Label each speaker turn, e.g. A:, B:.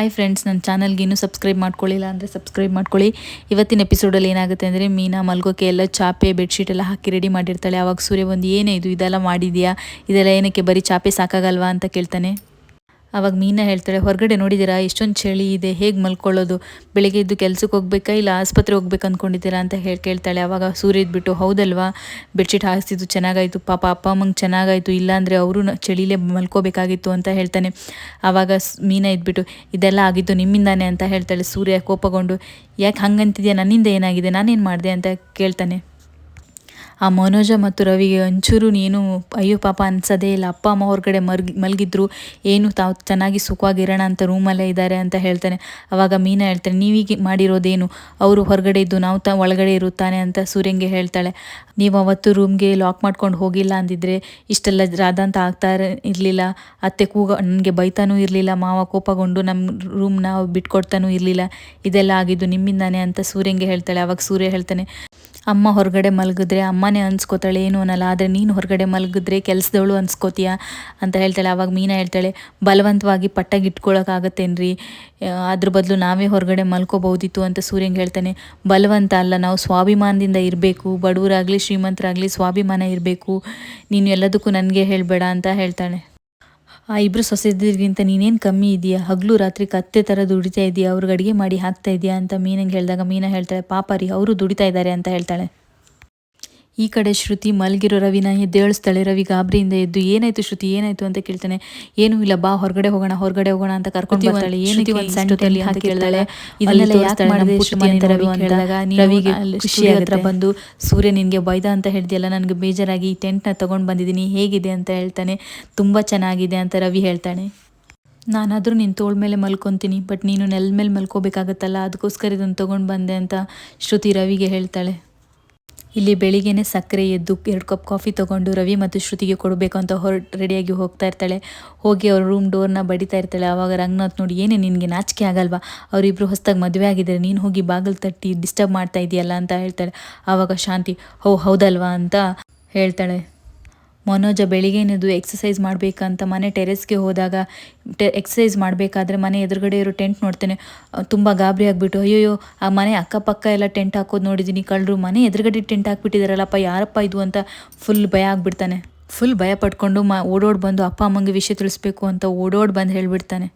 A: Hi friends, ನನ್ನ ಚಾನಲ್ಗೆ ಇನ್ನೂ ಸಬ್ಸ್ಕ್ರೈಬ್ ಮಾಡ್ಕೊಳ್ಳಿಲ್ಲ ಅಂದರೆ ಸಬ್ಸ್ಕ್ರೈಬ್ ಮಾಡ್ಕೊಳ್ಳಿ. ಇವತ್ತಿನ ಎಪಿಸೋಡಲ್ಲಿ ಏನಾಗುತ್ತೆ ಅಂದರೆ, ಮೀನಾ ಮಲ್ಗೋಕೆ ಎಲ್ಲ ಚಾಪೆ ಬೆಡ್ಶೀಟ್ ಎಲ್ಲ ಹಾಕಿ ರೆಡಿ ಮಾಡಿರ್ತಾಳೆ. ಆವಾಗ ಸೂರ್ಯ ಒಂದು ಏನೇ ಇದು ಇದೆಲ್ಲ ಮಾಡಿದೆಯಾ, ಇದೆಲ್ಲ ಏನಕ್ಕೆ ಬರೀ ಚಾಪೆ ಸಾಕಾಗಲ್ವಾ ಅಂತ ಕೇಳ್ತಾನೆ. ಆವಾಗ ಮೀನಾ ಹೇಳ್ತಾಳೆ, ಹೊರಗಡೆ ನೋಡಿದ್ದೀರಾ ಎಷ್ಟೊಂದು ಚಳಿ ಇದೆ, ಹೇಗೆ ಮಲ್ಕೊಳ್ಳೋದು, ಬೆಳಿಗ್ಗೆ ಎದ್ದು ಕೆಲ್ಸಕ್ಕೆ ಹೋಗ್ಬೇಕಾ ಇಲ್ಲ ಆಸ್ಪತ್ರೆ ಹೋಗ್ಬೇಕು ಅಂದ್ಕೊಂಡಿದ್ದೀರಾ ಅಂತ ಕೇಳ್ತಾಳೆ. ಆವಾಗ ಸೂರ್ಯ ಇದ್ಬಿಟ್ಟು, ಹೌದಲ್ವಾ ಬೆಡ್ಶೀಟ್ ಹಾಕಿಸಿದ್ದು ಚೆನ್ನಾಗಾಯಿತು, ಪಾಪ ಅಪ್ಪ ಅಮ್ಮಂಗೆ ಚೆನ್ನಾಗಾಯಿತು, ಇಲ್ಲಾಂದರೆ ಅವರು ಚಳಿಲೇ ಮಲ್ಕೋಬೇಕಾಗಿತ್ತು ಅಂತ ಹೇಳ್ತಾನೆ. ಆವಾಗ ಮೀನಾ ಇದ್ಬಿಟ್ಟು, ಇದೆಲ್ಲ ಆಗಿದ್ದು ನಿಮ್ಮಿಂದಾನೆ ಅಂತ ಹೇಳ್ತಾಳೆ. ಸೂರ್ಯ ಕೋಪಗೊಂಡು, ಯಾಕೆ ಹಂಗಂತಿದ್ಯಾ, ನನ್ನಿಂದ ಏನಾಗಿದೆ, ನಾನೇನು ಮಾಡಿದೆ ಅಂತ ಕೇಳ್ತಾನೆ. ಆ ಮನೋಜ ಮತ್ತು ರವಿಗೆ ಒಂಚೂರು ನೀನು ಅಯ್ಯೋ ಪಾಪ ಅನ್ಸೋದೇ ಇಲ್ಲ. ಅಪ್ಪ ಅಮ್ಮ ಹೊರಗಡೆ ಮಲಗಿದ್ರು, ಏನು ತಾವು ಚೆನ್ನಾಗಿ ಸುಖವಾಗಿರೋಣ ಅಂತ ರೂಮಲ್ಲೇ ಇದ್ದಾರೆ ಅಂತ ಹೇಳ್ತಾನೆ. ಆವಾಗ ಮೀನಾ ಹೇಳ್ತಾನೆ, ನೀವೀಗ ಮಾಡಿರೋದೇನು, ಅವರು ಹೊರಗಡೆ ಇದ್ದು ನಾವು ಒಳಗಡೆ ಇರುತ್ತಾನೆ ಅಂತ ಸೂರ್ಯಂಗೆ ಹೇಳ್ತಾಳೆ. ನೀವು ಅವತ್ತು ರೂಮ್ಗೆ ಲಾಕ್ ಮಾಡ್ಕೊಂಡು ಹೋಗಿಲ್ಲ ಅಂದಿದ್ರೆ ಇಷ್ಟೆಲ್ಲ ರಾಧಾಂತ ಆಗ್ತಾ ಇರಲಿಲ್ಲ. ಅತ್ತೆ ನನಗೆ ಬೈತಾನೂ ಇರಲಿಲ್ಲ, ಮಾವ ಕೋಪಗೊಂಡು ನಮ್ಮ ರೂಮ್ನ ಬಿಟ್ಕೊಡ್ತಾನೂ ಇರಲಿಲ್ಲ. ಇದೆಲ್ಲ ಆಗಿದ್ದು ನಿಮ್ಮಿಂದಾನೆ ಅಂತ ಸೂರ್ಯಂಗೆ ಹೇಳ್ತಾಳೆ. ಆವಾಗ ಸೂರ್ಯ ಹೇಳ್ತಾನೆ, ಅಮ್ಮ ಹೊರಗಡೆ ಮಲಗಿದ್ರೆ ಅಮ್ಮನೇ ಅನ್ಸ್ಕೋತಾಳೆ, ಏನು ಅನ್ನಲ್ಲ, ಆದರೆ ನೀನು ಹೊರಗಡೆ ಮಲಗಿದ್ರೆ ಕೆಲಸದವಳು ಅನ್ಸ್ಕೋತೀಯ ಅಂತ ಹೇಳ್ತಾಳೆ. ಆವಾಗ ಮೀನಾ ಹೇಳ್ತಾಳೆ, ಬಲವಂತವಾಗಿ ಪಟ್ಟಾಗಿ ಇಟ್ಕೊಳ್ಳೋಕ್ಕಾಗತ್ತೇನ್ರಿ, ಅದ್ರ ಬದಲು ನಾವೇ ಹೊರಗಡೆ ಮಲ್ಕೋಬಹುದಿತ್ತು ಅಂತ ಸೂರ್ಯಂಗೆ ಹೇಳ್ತಾನೆ. ಬಲವಂತ ಅಲ್ಲ, ನಾವು ಸ್ವಾಭಿಮಾನದಿಂದ ಇರಬೇಕು, ಬಡವರಾಗಲಿ ಶ್ರೀಮಂತರಾಗಲಿ ಸ್ವಾಭಿಮಾನ ಇರಬೇಕು, ನೀನು ಎಲ್ಲದಕ್ಕೂ ನನಗೆ ಹೇಳಬೇಡ ಅಂತ ಹೇಳ್ತಾಳೆ. ಆ ಇಬ್ಬರು ಸೊಸೆದಿರಿಗಿಂತ ನೀನೇನು ಕಮ್ಮಿ ಇದೆಯಾ, ಹಗಲು ರಾತ್ರಿ ಕತ್ತೆ ಥರ ದುಡಿತಾ ಇದೆಯಾ, ಅವ್ರಿಗೆ ಅಡುಗೆ ಮಾಡಿ ಹಾಕ್ತಾ ಇದೆಯಾ ಅಂತ ಮೀನಂಗೆ ಹೇಳಿದಾಗ ಮೀನಾ ಹೇಳ್ತಾಳೆ, ಪಾಪ ರೀ ಅವರು ದುಡಿತಾ ಇದ್ದಾರೆ ಅಂತ ಹೇಳ್ತಾಳೆ. ಈ ಕಡೆ ಶ್ರುತಿ ಮಲಗಿರೋ ರವಿನ ಎದ್ದೇಳಿಸ್ತಾಳೆ. ರವಿ ಗಾಬರಿಯಿಂದ ಎದ್ದು, ಏನಾಯ್ತು ಶ್ರುತಿ ಏನಾಯ್ತು ಅಂತ ಕೇಳ್ತಾನೆ. ಏನೂ ಇಲ್ಲ, ಬಾ ಹೊರಗಡೆ ಹೋಗೋಣ ಅಂತ ಕರ್ಕೊಂಡು ಬರ್ತಾಳೆ. ಏನಕ್ಕೆ ಒಂದು ಸಣ್ಣದಲ್ಲಿ ಅಂತ ಕೇಳ್ತಾಳೆ. ಇದನ್ನೆಲ್ಲ ಯಾಕೆ ಮಾಡಿದೆ ರವಿಗೆ ಖುಷಿ ಹತ್ರ ಬಂದು, ಸೂರ್ಯ ನಿನಗೆ ಬೈದ ಅಂತ ಹೇಳ್ದಿಯಲ್ಲ, ನನಗೆ ಬೇಜಾರಾಗಿ ಈ ಟೆಂಟ್ನ ತೊಗೊಂಡು ಬಂದಿದ್ದೀನಿ, ಹೇಗಿದೆ ಅಂತ ಹೇಳ್ತಾನೆ. ತುಂಬ ಚೆನ್ನಾಗಿದೆ ಅಂತ ರವಿ ಹೇಳ್ತಾನೆ. ನಾನಾದರೂ ನಿನ್ನ ತೋಳ ಮೇಲೆ ಮಲ್ಕೊತೀನಿ, ಬಟ್ ನೀನು ನೆಲದ ಮೇಲೆ ಮಲ್ಕೋಬೇಕಾಗತ್ತಲ್ಲ, ಅದಕ್ಕೋಸ್ಕರ ಇದನ್ನು ತೊಗೊಂಡು ಬಂದೆ ಅಂತ ಶ್ರುತಿ ರವಿಗೆ ಹೇಳ್ತಾಳೆ. ಇಲ್ಲಿ ಬೆಳಿಗ್ಗೆನೇ ಸಕ್ಕರೆ ಎದ್ದು 2 ಕಪ್ ಕಾಫಿ ತೊಗೊಂಡು ರವಿ ಮತ್ತು ಶ್ರುತಿಗೆ ಕೊಡಬೇಕು ಅಂತ ರೆಡಿಯಾಗಿ ಹೋಗ್ತಾ ಇರ್ತಾಳೆ. ಹೋಗಿ ಅವ್ರ ರೂಮ್ ಡೋರ್ನ ಬಡಿತಾ ಇರ್ತಾಳೆ. ಆವಾಗ ರಂಗನಾಥ್ ನೋಡಿ, ಏನೇ ನಿನಗೆ ನಾಚಿಕೆ ಆಗಲ್ವಾ, ಅವರಿಬ್ಬರು ಹೊಸದಾಗಿ ಮದುವೆ ಆಗಿದ್ದಾರೆ, ನೀನು ಹೋಗಿ ಬಾಗಿಲು ತಟ್ಟಿ ಡಿಸ್ಟರ್ಬ್ ಮಾಡ್ತಾ ಇದೆಯಲ್ಲ ಅಂತ ಹೇಳ್ತಾಳೆ. ಆವಾಗ ಶಾಂತಿ, ಹೌದಲ್ವಾ ಅಂತ ಹೇಳ್ತಾಳೆ. ಮನೋಜ ಬೆಳಿಗ್ಗೆನೇದು ಎಕ್ಸಸೈಸ್ ಮಾಡಬೇಕಂತ ಮನೆ ಟೆರೆಸ್ಗೆ ಹೋದಾಗ ಎಕ್ಸಸೈಸ್ ಮಾಡಬೇಕಾದ್ರೆ ಮನೆ ಎದುರುಗಡೆ ಇರೋ ಟೆಂಟ್ ನೋಡ್ತಾನೆ. ತುಂಬ ಗಾಬರಿ ಆಗಿಬಿಟ್ಟು, ಅಯ್ಯೋಯ್ಯೋ ಆ ಮನೆ ಅಕ್ಕಪಕ್ಕ ಎಲ್ಲ ಟೆಂಟ್ ಹಾಕೋದು ನೋಡಿದ್ದೀನಿ, ಕಳ್ಳರು ಮನೆ ಎದುರುಗಡೆ ಟೆಂಟ್ ಹಾಕ್ಬಿಟ್ಟಿದಾರಲ್ಲಪ್ಪ, ಯಾರಪ್ಪ ಇದು ಅಂತ ಫುಲ್ ಭಯ ಆಗಿಬಿಡ್ತಾನೆ. ಫುಲ್ ಭಯ ಪಡ್ಕೊಂಡು ಓಡೋಡಿ ಬಂದು ಅಪ್ಪ ಅಮ್ಮಂಗೆ ವಿಷಯ ತಿಳಿಸ್ಬೇಕು ಅಂತ ಓಡೋಡಿ ಬಂದು ಹೇಳಿಬಿಡ್ತಾನೆ.